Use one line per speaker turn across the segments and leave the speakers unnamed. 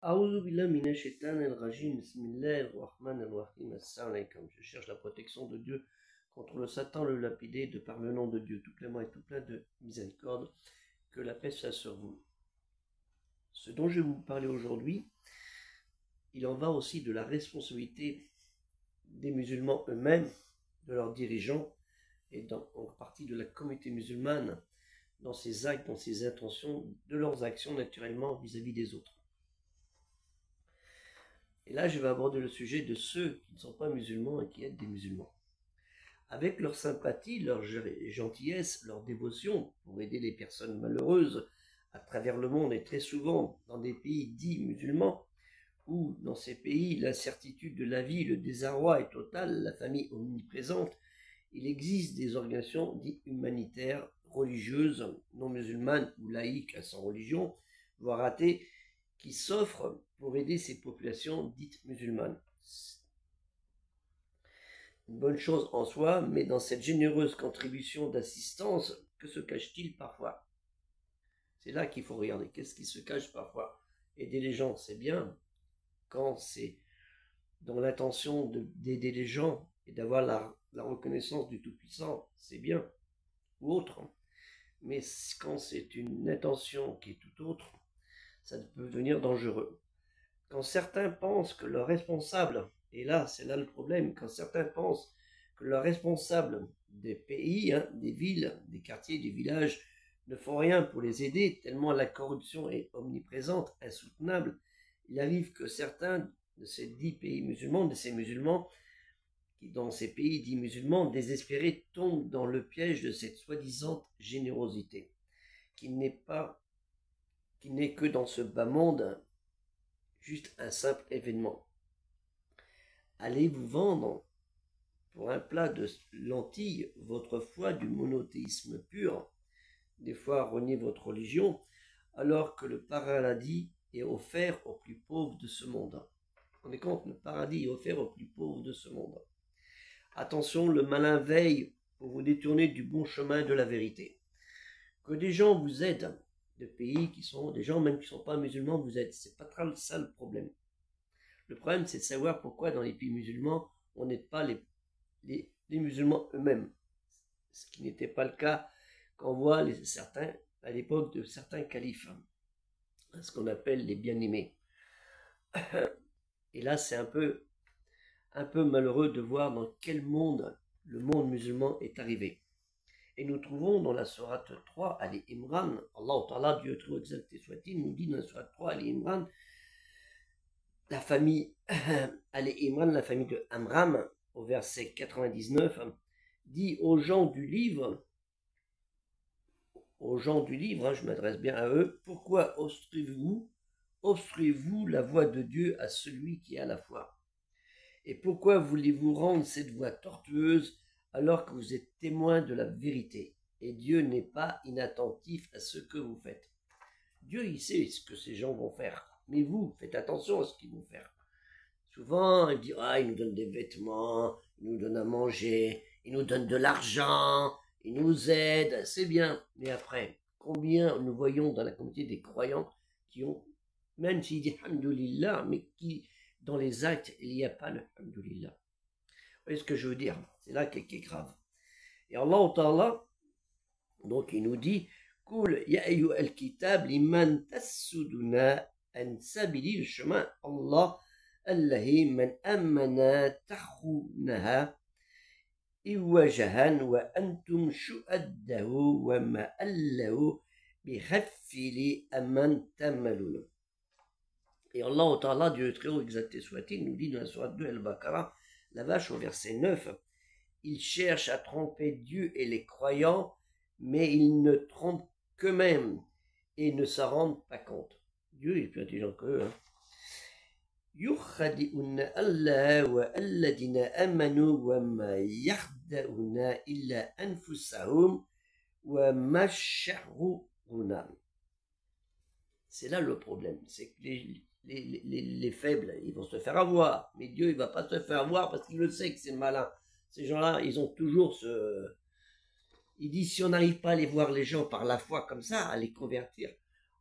A'oudou billah minash shaitanir rajim, bismillahir rahmanir rahim, assalamu alaikum. Je cherche la protection de Dieu contre le Satan, le lapidé, de par le nom de Dieu, tout clément et tout plein de miséricorde, que la paix soit sur vous. Ce dont je vais vous parler aujourd'hui, il en va aussi de la responsabilité des musulmans eux-mêmes, de leurs dirigeants, et en partie de la communauté musulmane, dans ses actes, dans ses intentions, de leurs actions naturellement vis-à-vis des autres. Et là, je vais aborder le sujet de ceux qui ne sont pas musulmans et qui aident des musulmans. Avec leur sympathie, leur gentillesse, leur dévotion pour aider les personnes malheureuses à travers le monde et très souvent dans des pays dits musulmans, où dans ces pays l'incertitude de la vie, le désarroi est total, la famille omniprésente, il existe des organisations dites humanitaires, religieuses, non musulmanes ou laïques sans religion, voire athées, qui s'offrent pour aider ces populations dites musulmanes. Une bonne chose en soi, mais dans cette généreuse contribution d'assistance, que se cache-t-il parfois? C'est là qu'il faut regarder. Qu'est-ce qui se cache parfois? Aider les gens, c'est bien, quand c'est dans l'intention d'aider les gens et d'avoir la reconnaissance du Tout-Puissant, c'est bien, ou autre. Mais quand c'est une intention qui est tout autre, ça peut devenir dangereux. Quand certains pensent que leurs responsables, et là, c'est là le problème, quand certains pensent que leurs responsables des pays, des villes, des quartiers, des villages, ne font rien pour les aider, tellement la corruption est omniprésente, insoutenable, il arrive que certains de ces dits pays musulmans, de ces musulmans, qui dans ces pays dits musulmans, désespérés, tombent dans le piège de cette soi-disant générosité, qui n'est que dans ce bas monde, juste un simple événement. Allez vous vendre pour un plat de lentilles votre foi du monothéisme pur, des fois renier votre religion, alors que le paradis est offert aux plus pauvres de ce monde. Vous rendez compte, le paradis est offert aux plus pauvres de ce monde. Attention, le malin veille pour vous détourner du bon chemin de la vérité. Que des gens vous aident, de pays qui sont, des gens même qui ne sont pas musulmans vous aident, c'est pas trop ça le problème. Le problème, c'est de savoir pourquoi dans les pays musulmans, on n'aide pas les musulmans eux-mêmes. Ce qui n'était pas le cas quand on voit certains, à l'époque de certains califes, ce qu'on appelle les bien-aimés. Et là, c'est un peu malheureux de voir dans quel monde le monde musulman est arrivé. Et nous trouvons dans la sourate 3, Ali Imran, Allah Ta'ala, Dieu trop exalté soit-il, nous dit dans la sourate 3, Ali Imran, la famille Ali Imran, la famille de Amram, au verset 99, dit aux gens du livre, je m'adresse bien à eux, pourquoi obstruez-vous la voie de Dieu à celui qui a la foi? Et pourquoi voulez-vous rendre cette voie tortueuse alors que vous êtes témoin de la vérité? Et Dieu n'est pas inattentif à ce que vous faites. Dieu, il sait ce que ces gens vont faire. Mais vous, faites attention à ce qu'ils vont faire. Souvent, il dit, il nous donne des vêtements, il nous donne à manger, il nous donne de l'argent, il nous aide, c'est bien. Mais après, combien nous voyons dans la communauté des croyants qui ont, même s'ils disent Alhamdulillah, mais qui, dans les actes, il n'y a pas le Alhamdulillah. Vous voyez ce que je veux dire? C'est là qui est grave. Et Allah Ta'ala, donc il nous dit, Kul ya ayyuha al-kitab liman tassuduna an sabili, le chemin Allah, Allahi man amana takhunaha iwajahan wa antum shu'addahu wa ma allahu bihaffili aman tamalun. Et Allah Ta'ala, Dieu très haut exalté soit-il, nous dit dans la sourate 2 Al-Baqarah, la vache au verset 9, ils cherchent à tromper Dieu et les croyants, mais ils ne trompent qu'eux-mêmes et ne s'en rendent pas compte. Dieu est plus intelligent qu'eux. يخدعون الله والذين آمنوا وما يخدعون إلا أنفسهم وما يشعرون. C'est là le problème, c'est que les faibles, ils vont se faire avoir, mais Dieu, il va pas se faire avoir parce qu'il le sait que c'est malin. Ces gens-là, ils ont toujours il dit, si on n'arrive pas à aller voir les gens par la foi comme ça, à les convertir,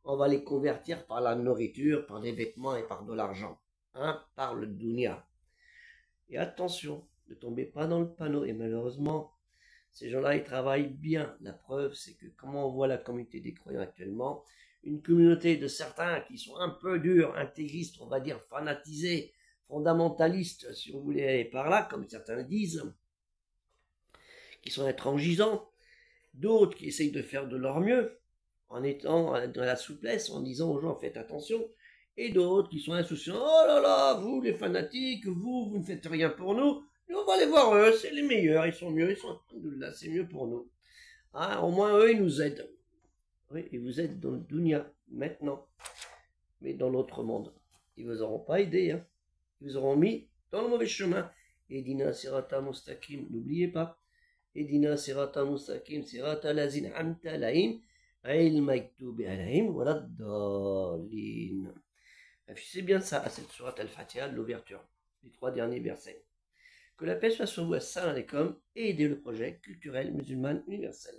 on va les convertir par la nourriture, par des vêtements et par de l'argent, hein, par le dunya. Et attention, ne tombez pas dans le panneau. Et malheureusement, ces gens-là, ils travaillent bien. La preuve, c'est que comment on voit la communauté des croyants actuellement, une communauté de certains qui sont un peu durs, intégristes, on va dire fanatisés, fondamentalistes, si vous voulez aller par là, comme certains le disent, qui sont intransigeants, d'autres qui essayent de faire de leur mieux, en étant dans la souplesse, en disant aux gens faites attention, et d'autres qui sont insouciants, oh là là, vous les fanatiques, vous ne faites rien pour nous, nous on va aller voir eux, c'est les meilleurs, ils sont mieux, ils sont là, c'est mieux pour nous. Hein, au moins eux, ils nous aident. Oui, ils vous aident dans le dunya, maintenant, mais dans l'autre monde. Ils vous auront pas aidé, hein. Ils vous auront mis dans le mauvais chemin. Edina sirata mustaqim, n'oubliez pas. Edina sirata mustaqim, sirata lazin amta laim, ail maktoubi alaim, voilà dalin. Affichez bien ça à cette sourate al-Fatiha de l'ouverture, les 3 derniers versets. Que la paix soit sur vous, assalamu alaikum, et aidez le projet culturel musulman universel.